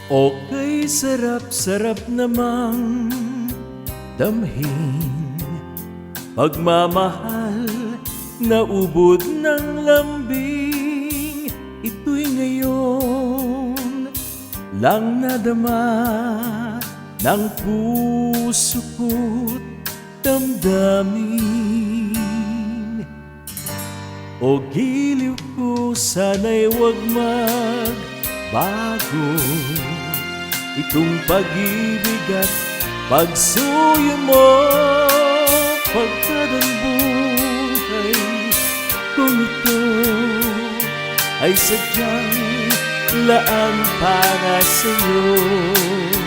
Okay, sarap-sarap namang damhin pagmamahal na ubod ng lambing. Ito'y ngayon lang nadama ng puso ko't damdamin. O giliw ko, sana'y wag magbago itong pag-ibig at pagsuyo mo, pagkat ang buhay kung ito ay sadyang laan para sa'yo.